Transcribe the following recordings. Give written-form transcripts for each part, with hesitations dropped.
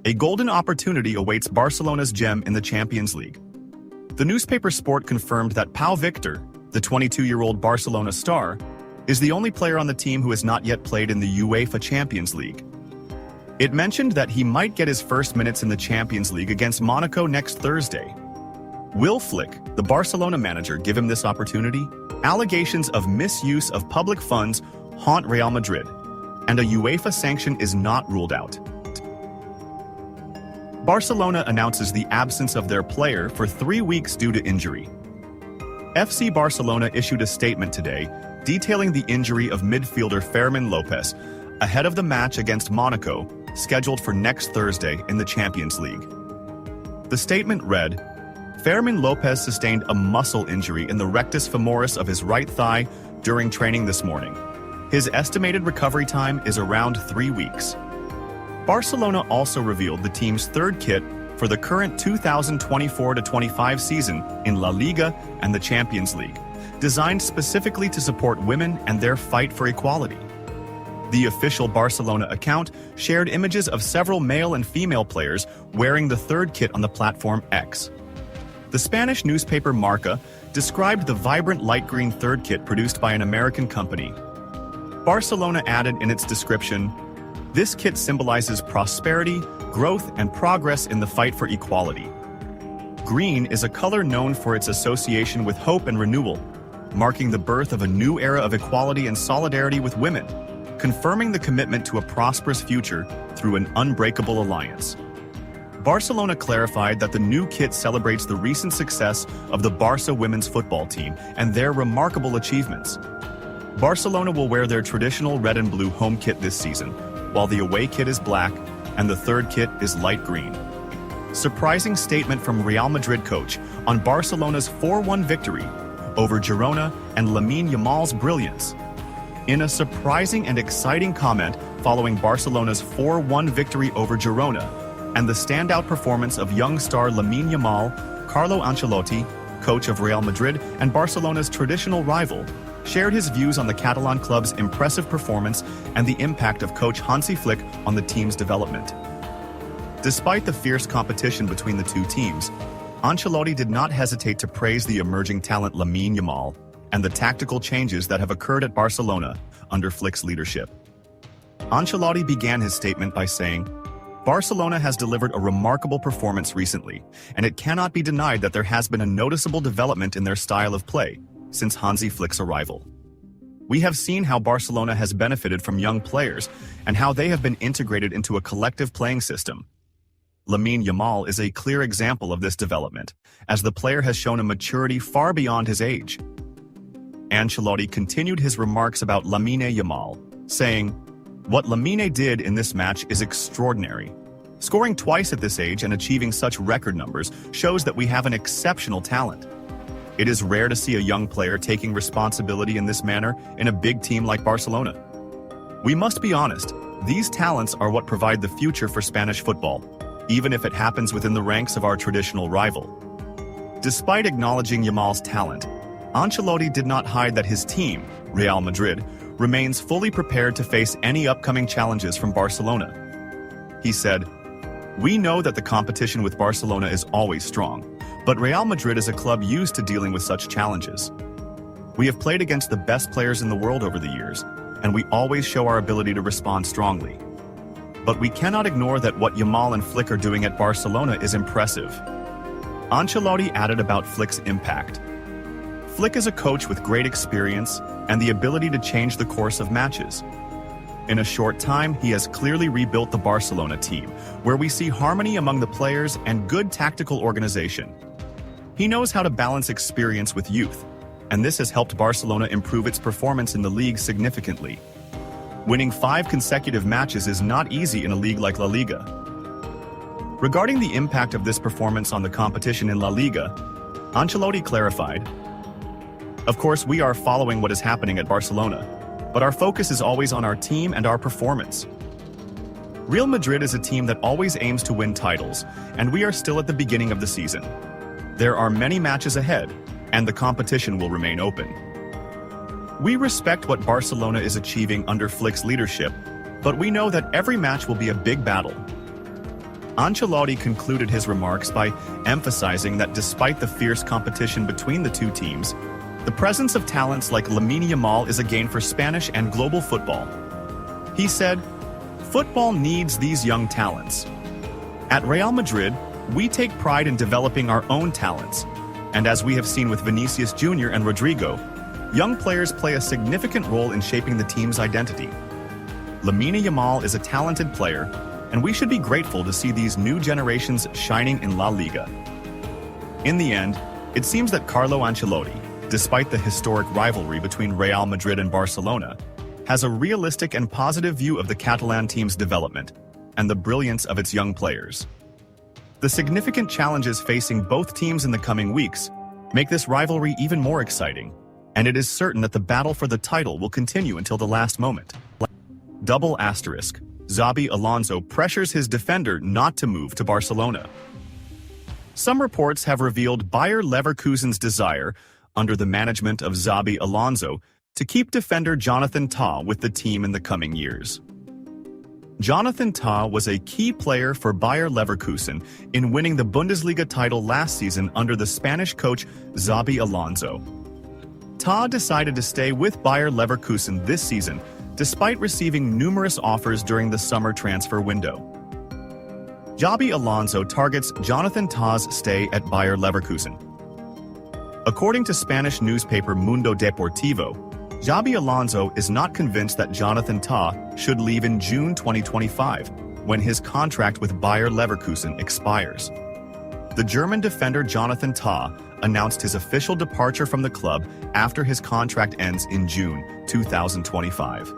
A golden opportunity awaits Barcelona's gem in the Champions League. The newspaper Sport confirmed that Pau Victor, the 22-year-old Barcelona star, is the only player on the team who has not yet played in the UEFA Champions League. It mentioned that he might get his first minutes in the Champions League against Monaco next Thursday. Will Flick, the Barcelona manager, give him this opportunity? Allegations of misuse of public funds haunt Real Madrid, and a UEFA sanction is not ruled out. Barcelona announces the absence of their player for 3 weeks due to injury. FC Barcelona issued a statement today detailing the injury of midfielder Fermín López ahead of the match against Monaco, scheduled for next Thursday in the Champions League. The statement read, Fermín López sustained a muscle injury in the rectus femoris of his right thigh during training this morning. His estimated recovery time is around 3 weeks. Barcelona also revealed the team's third kit for the current 2024-25 season in La Liga and the Champions League, designed specifically to support women and their fight for equality. The official Barcelona account shared images of several male and female players wearing the third kit on the platform X. The Spanish newspaper Marca described the vibrant light green third kit produced by an American company. Barcelona added in its description, "This kit symbolizes prosperity, growth, and progress in the fight for equality." Green is a color known for its association with hope and renewal, marking the birth of a new era of equality and solidarity with women, confirming the commitment to a prosperous future through an unbreakable alliance. Barcelona clarified that the new kit celebrates the recent success of the Barca women's football team and their remarkable achievements. Barcelona will wear their traditional red and blue home kit this season, while the away kit is black and the third kit is light green. Surprising statement from Real Madrid coach on Barcelona's 4-1 victory over Girona and Lamine Yamal'S brilliance. In a surprising and exciting comment following Barcelona's 4-1 victory over Girona and the standout performance of young star Lamine Yamal, Carlo Ancelotti, coach of Real Madrid and Barcelona's traditional rival, shared his views on the Catalan club's impressive performance and the impact of coach Hansi Flick on the team's development. Despite the fierce competition between the two teams, Ancelotti did not hesitate to praise the emerging talent Lamine Yamal and the tactical changes that have occurred at Barcelona under Flick's leadership. Ancelotti began his statement by saying, "Barcelona has delivered a remarkable performance recently, and it cannot be denied that there has been a noticeable development in their style of play since Hansi Flick's arrival. We have seen how Barcelona has benefited from young players and how they have been integrated into a collective playing system. Lamine Yamal is a clear example of this development, as the player has shown a maturity far beyond his age." Ancelotti continued his remarks about Lamine Yamal, saying, "What Lamine did in this match is extraordinary. Scoring twice at this age and achieving such record numbers shows that we have an exceptional talent. It is rare to see a young player taking responsibility in this manner in a big team like Barcelona. We must be honest, these talents are what provide the future for Spanish football, even if it happens within the ranks of our traditional rival." Despite acknowledging Yamal's talent, Ancelotti did not hide that his team, Real Madrid, remains fully prepared to face any upcoming challenges from Barcelona. He said, "We know that the competition with Barcelona is always strong, but Real Madrid is a club used to dealing with such challenges. We have played against the best players in the world over the years, and we always show our ability to respond strongly. But we cannot ignore that what Yamal and Flick are doing at Barcelona is impressive." Ancelotti added about Flick's impact. "Flick is a coach with great experience and the ability to change the course of matches. In a short time, he has clearly rebuilt the Barcelona team, where we see harmony among the players and good tactical organization. He knows how to balance experience with youth, and this has helped Barcelona improve its performance in the league significantly. Winning 5 consecutive matches is not easy in a league like La Liga." Regarding the impact of this performance on the competition in La Liga, Ancelotti clarified, "Of course, we are following what is happening at Barcelona, but our focus is always on our team and our performance. Real Madrid is a team that always aims to win titles, and we are still at the beginning of the season. There are many matches ahead, and the competition will remain open. We respect what Barcelona is achieving under Flick's leadership, but we know that every match will be a big battle." Ancelotti concluded his remarks by emphasizing that despite the fierce competition between the two teams, the presence of talents like Lamine Yamal is a gain for Spanish and global football. He said, "Football needs these young talents. At Real Madrid, we take pride in developing our own talents, and as we have seen with Vinicius Jr. and Rodrigo, young players play a significant role in shaping the team's identity. Lamine Yamal is a talented player, and we should be grateful to see these new generations shining in La Liga." In the end, it seems that Carlo Ancelotti, despite the historic rivalry between Real Madrid and Barcelona, has a realistic and positive view of the Catalan team's development and the brilliance of its young players. The significant challenges facing both teams in the coming weeks make this rivalry even more exciting, and it is certain that the battle for the title will continue until the last moment. Double asterisk. Xabi Alonso pressures his defender not to move to Barcelona. Some reports have revealed Bayer Leverkusen's desire, under the management of Xabi Alonso, to keep defender Jonathan Tah with the team in the coming years. Jonathan Tah was a key player for Bayer Leverkusen in winning the Bundesliga title last season under the Spanish coach Xabi Alonso. Tah decided to stay with Bayer Leverkusen this season, despite receiving numerous offers during the summer transfer window. Xabi Alonso targets Jonathan Tah's stay at Bayer Leverkusen. According to Spanish newspaper Mundo Deportivo, Xabi Alonso is not convinced that Jonathan Tah should leave in June 2025, when his contract with Bayer Leverkusen expires. The German defender Jonathan Tah announced his official departure from the club after his contract ends in June 2025.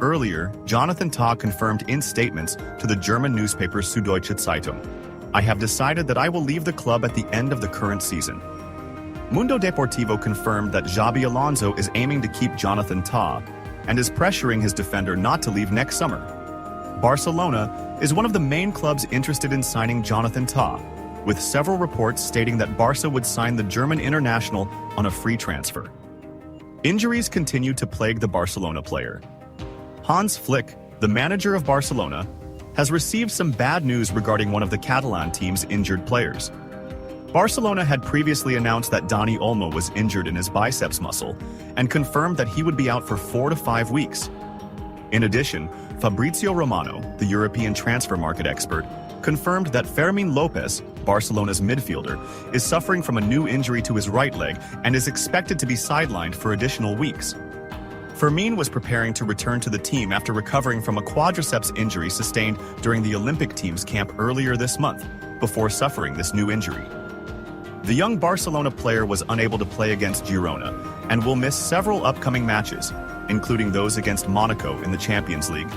Earlier, Jonathan Tah confirmed in statements to the German newspaper Süddeutsche Zeitung, "I have decided that I will leave the club at the end of the current season." Mundo Deportivo confirmed that Xabi Alonso is aiming to keep Jonathan Tah and is pressuring his defender not to leave next summer. Barcelona is one of the main clubs interested in signing Jonathan Tah, with several reports stating that Barca would sign the German international on a free transfer. Injuries continue to plague the Barcelona player. Hans Flick, the manager of Barcelona, has received some bad news regarding one of the Catalan team's injured players. Barcelona had previously announced that Dani Olmo was injured in his biceps muscle and confirmed that he would be out for 4 to 5 weeks. In addition, Fabrizio Romano, the European transfer market expert, confirmed that Fermín López, Barcelona's midfielder, is suffering from a new injury to his right leg and is expected to be sidelined for additional weeks. Fermín was preparing to return to the team after recovering from a quadriceps injury sustained during the Olympic team's camp earlier this month, before suffering this new injury. The young Barcelona player was unable to play against Girona and will miss several upcoming matches, including those against Monaco in the Champions League,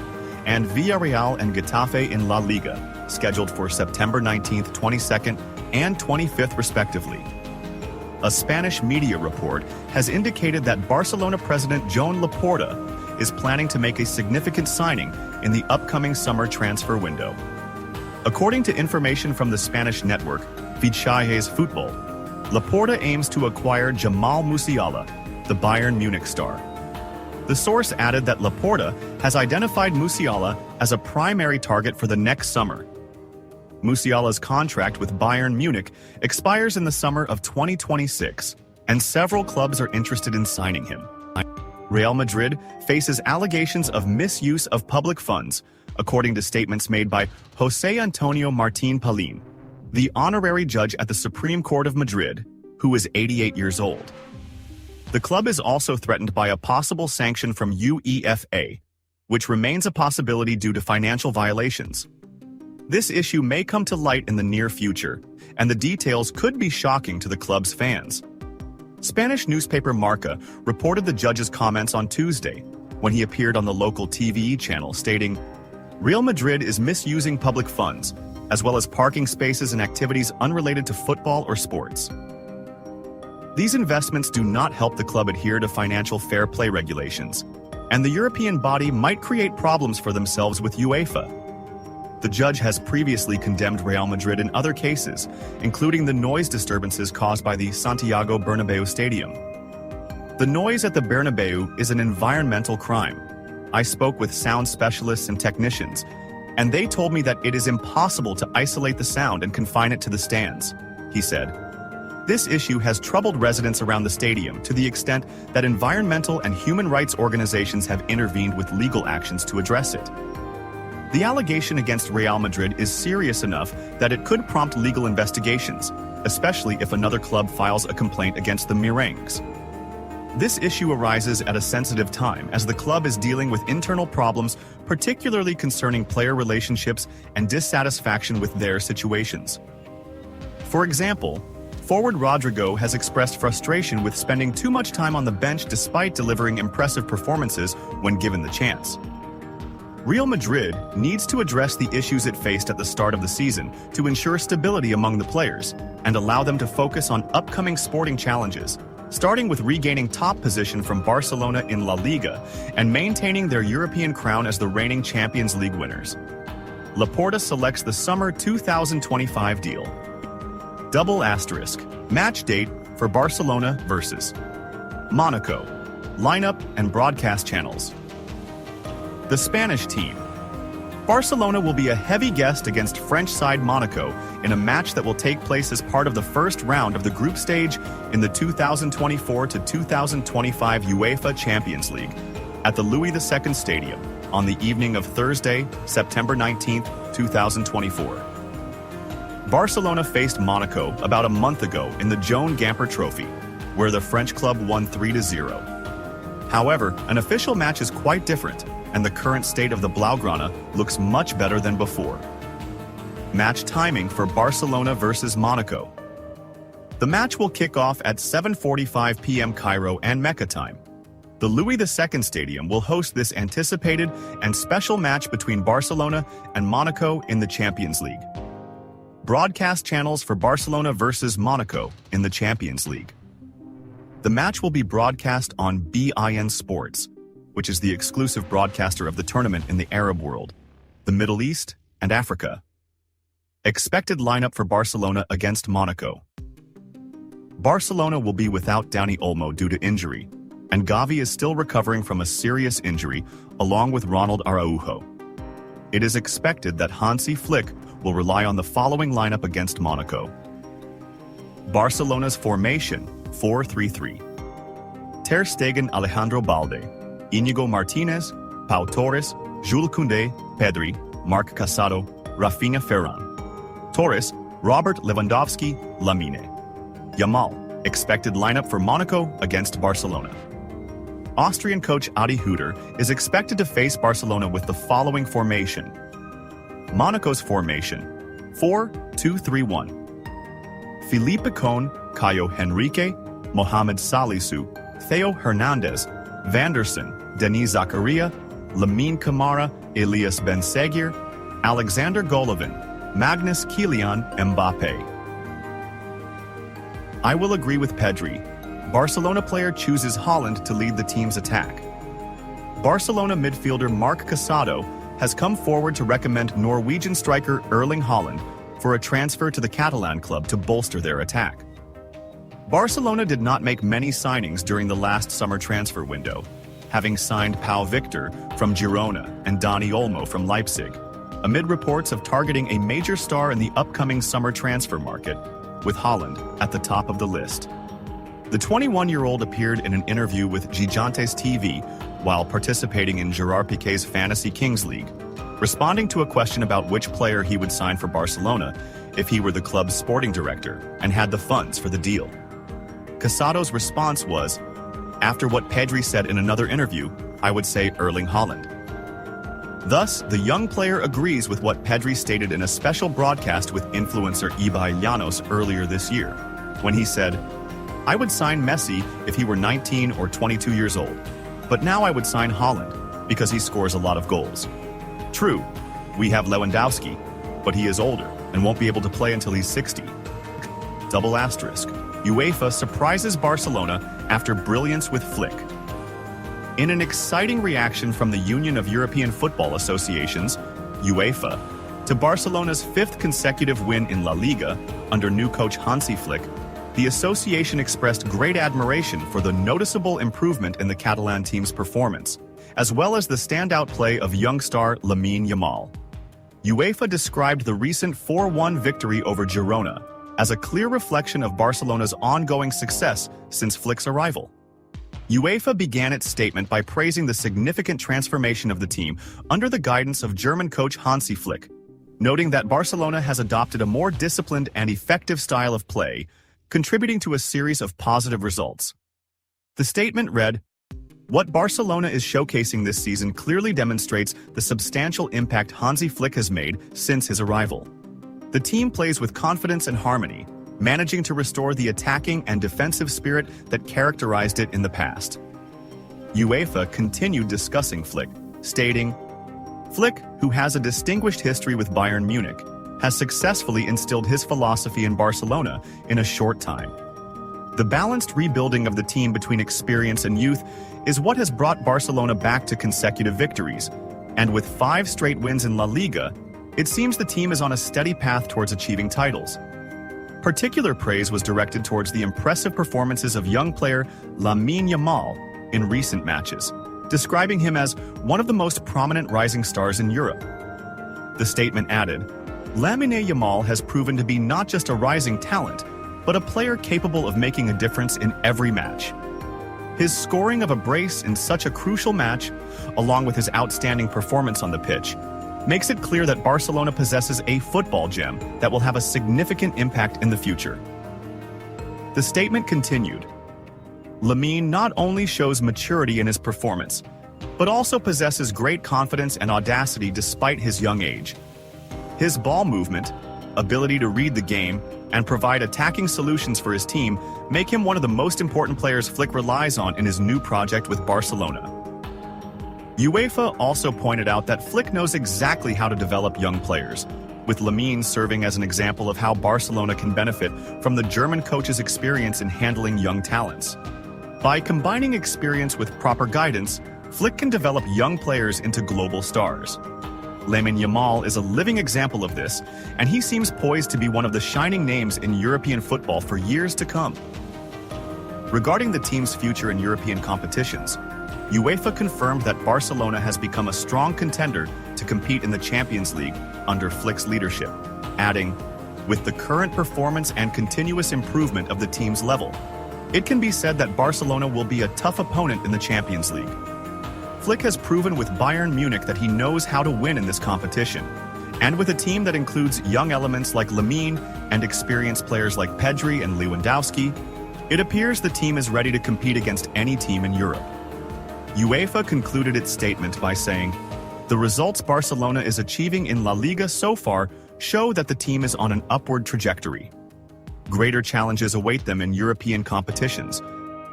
and Villarreal and Getafe in La Liga, scheduled for September 19th, 22nd, and 25th respectively. A Spanish media report has indicated that Barcelona president Joan Laporta is planning to make a significant signing in the upcoming summer transfer window. According to information from the Spanish network Fichajes Football, Laporta aims to acquire Jamal Musiala, the Bayern Munich star. The source added that Laporta has identified Musiala as a primary target for the next summer. Musiala's contract with Bayern Munich expires in the summer of 2026, and several clubs are interested in signing him. Real Madrid faces allegations of misuse of public funds, according to statements made by José Antonio Martín Palín, the honorary judge at the Supreme Court of Madrid, who is 88 years old. The club is also threatened by a possible sanction from UEFA, which remains a possibility due to financial violations. This issue may come to light in the near future, and the details could be shocking to the club's fans. Spanish newspaper Marca reported the judge's comments on Tuesday, when he appeared on the local TV channel stating, "Real Madrid is misusing public funds, as well as parking spaces and activities unrelated to football or sports. These investments do not help the club adhere to financial fair play regulations, and the European body might create problems for themselves with UEFA." The judge has previously condemned Real Madrid in other cases, including the noise disturbances caused by the Santiago Bernabéu Stadium. "The noise at the Bernabéu is an environmental crime. I spoke with sound specialists and technicians, And they told me that it is impossible to isolate the sound and confine it to the stands, he said. This issue has troubled residents around the stadium to the extent that environmental and human rights organizations have intervened with legal actions to address it. The allegation against Real Madrid is serious enough that it could prompt legal investigations, especially if another club files a complaint against the Merengues. This issue arises at a sensitive time as the club is dealing with internal problems, particularly concerning player relationships and dissatisfaction with their situations. For example, forward Rodrigo has expressed frustration with spending too much time on the bench despite delivering impressive performances when given the chance. Real Madrid needs to address the issues it faced at the start of the season to ensure stability among the players and allow them to focus on upcoming sporting challenges, starting with regaining top position from Barcelona in La Liga and maintaining their European crown as the reigning Champions League winners. Laporta selects the summer 2025 deal. Double asterisk. Match date for Barcelona versus Monaco. Lineup and broadcast channels. The Spanish team. Barcelona will be a heavy guest against French side Monaco in a match that will take place as part of the first round of the group stage in the 2024 to 2025 UEFA Champions League at the Louis II Stadium on the evening of Thursday, September 19, 2024. Barcelona faced Monaco about a month ago in the Joan Gamper Trophy, where the French club won 3-0. However, an official match is quite different, and the current state of the Blaugrana looks much better than before. Match timing for Barcelona versus Monaco. The match will kick off at 7:45 p.m. Cairo and Mecca time. The Louis II Stadium will host this anticipated and special match between Barcelona and Monaco in the Champions League. Broadcast channels for Barcelona versus Monaco in the Champions League. The match will be broadcast on beIN Sports, which is the exclusive broadcaster of the tournament in the Arab world, the Middle East, and Africa. Expected lineup for Barcelona against Monaco. Barcelona will be without Dani Olmo due to injury, and Xavi is still recovering from a serious injury, along with Ronald Araujo. It is expected that Hansi Flick will rely on the following lineup against Monaco. Barcelona's formation, 4-3-3. Ter Stegen, Alejandro Balde, Íñigo Martínez, Pau Torres, Jules Koundé, Pedri, Marc Casado, Rafinha Ferran. Torres, Robert Lewandowski, Lamine. Yamal, expected lineup for Monaco against Barcelona. Austrian coach Adi Hütter is expected to face Barcelona with the following formation. Monaco's formation, 4-2-3-1. Felipe Con, Caio Henrique, Mohamed Salisu, Theo Hernandez, Vanderson, Denis Zakaria, Lamine Camara, Elias Ben-Seguir, Alexander Golovin, Magnus Kylian Mbappe. I will agree with Pedri. Barcelona player chooses Haaland to lead the team's attack. Barcelona midfielder Marc Casado has come forward to recommend Norwegian striker Erling Haaland for a transfer to the Catalan club to bolster their attack. Barcelona did not make many signings during the last summer transfer window, having signed Pau Victor from Girona and Dani Olmo from Leipzig, amid reports of targeting a major star in the upcoming summer transfer market, with Haaland at the top of the list. The 21-year-old appeared in an interview with Gigantes TV while participating in Gerard Piqué's Fantasy Kings League, responding to a question about which player he would sign for Barcelona if he were the club's sporting director and had the funds for the deal. Casado's response was, "After what Pedri said in another interview, I would say Erling Haaland." Thus, the young player agrees with what Pedri stated in a special broadcast with influencer Ibai Llanos earlier this year, when he said, "I would sign Messi if he were 19 or 22 years old, but now I would sign Haaland because he scores a lot of goals. True, we have Lewandowski, but he is older and won't be able to play until he's 60. Double asterisk. UEFA surprises Barcelona after brilliance with Flick. In an exciting reaction from the Union of European Football Associations, UEFA, to Barcelona's fifth consecutive win in La Liga under new coach Hansi Flick, the association expressed great admiration for the noticeable improvement in the Catalan team's performance, as well as the standout play of young star Lamine Yamal. UEFA described the recent 4-1 victory over Girona as a clear reflection of Barcelona's ongoing success since Flick's arrival. UEFA began its statement by praising the significant transformation of the team under the guidance of German coach Hansi Flick, noting that Barcelona has adopted a more disciplined and effective style of play, contributing to a series of positive results. The statement read, "What Barcelona is showcasing this season clearly demonstrates the substantial impact Hansi Flick has made since his arrival. The team plays with confidence and harmony, managing to restore the attacking and defensive spirit that characterized it in the past." UEFA continued discussing Flick, stating, "Flick, who has a distinguished history with Bayern Munich, has successfully instilled his philosophy in Barcelona in a short time. The balanced rebuilding of the team between experience and youth is what has brought Barcelona back to consecutive victories, and with 5 straight wins in La Liga, it seems the team is on a steady path towards achieving titles." Particular praise was directed towards the impressive performances of young player Lamine Yamal in recent matches, describing him as one of the most prominent rising stars in Europe. The statement added, "Lamine Yamal has proven to be not just a rising talent, but a player capable of making a difference in every match. His scoring of a brace in such a crucial match, along with his outstanding performance on the pitch, makes it clear that Barcelona possesses a football gem that will have a significant impact in the future." The statement continued, "Lamine not only shows maturity in his performance, but also possesses great confidence and audacity despite his young age. His ball movement, ability to read the game, and provide attacking solutions for his team make him one of the most important players Flick relies on in his new project with Barcelona." UEFA also pointed out that Flick knows exactly how to develop young players, with Lamine serving as an example of how Barcelona can benefit from the German coach's experience in handling young talents. By combining experience with proper guidance, Flick can develop young players into global stars. Lamine Yamal is a living example of this, and he seems poised to be one of the shining names in European football for years to come. Regarding the team's future in European competitions, UEFA confirmed that Barcelona has become a strong contender to compete in the Champions League under Flick's leadership, adding, "With the current performance and continuous improvement of the team's level, it can be said that Barcelona will be a tough opponent in the Champions League." Flick has proven with Bayern Munich that he knows how to win in this competition, and with a team that includes young elements like Lamine and experienced players like Pedri and Lewandowski, it appears the team is ready to compete against any team in Europe. UEFA concluded its statement by saying, "The results Barcelona is achieving in La Liga so far show that the team is on an upward trajectory. Greater challenges await them in European competitions,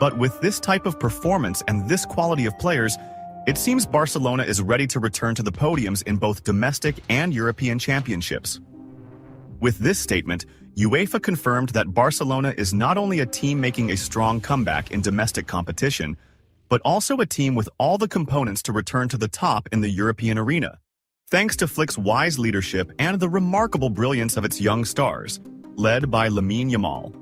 but with this type of performance and this quality of players, it seems Barcelona is ready to return to the podiums in both domestic and European championships." With this statement, UEFA confirmed that Barcelona is not only a team making a strong comeback in domestic competition, but also a team with all the components to return to the top in the European arena, thanks to Flick's wise leadership and the remarkable brilliance of its young stars, led by Lamine Yamal.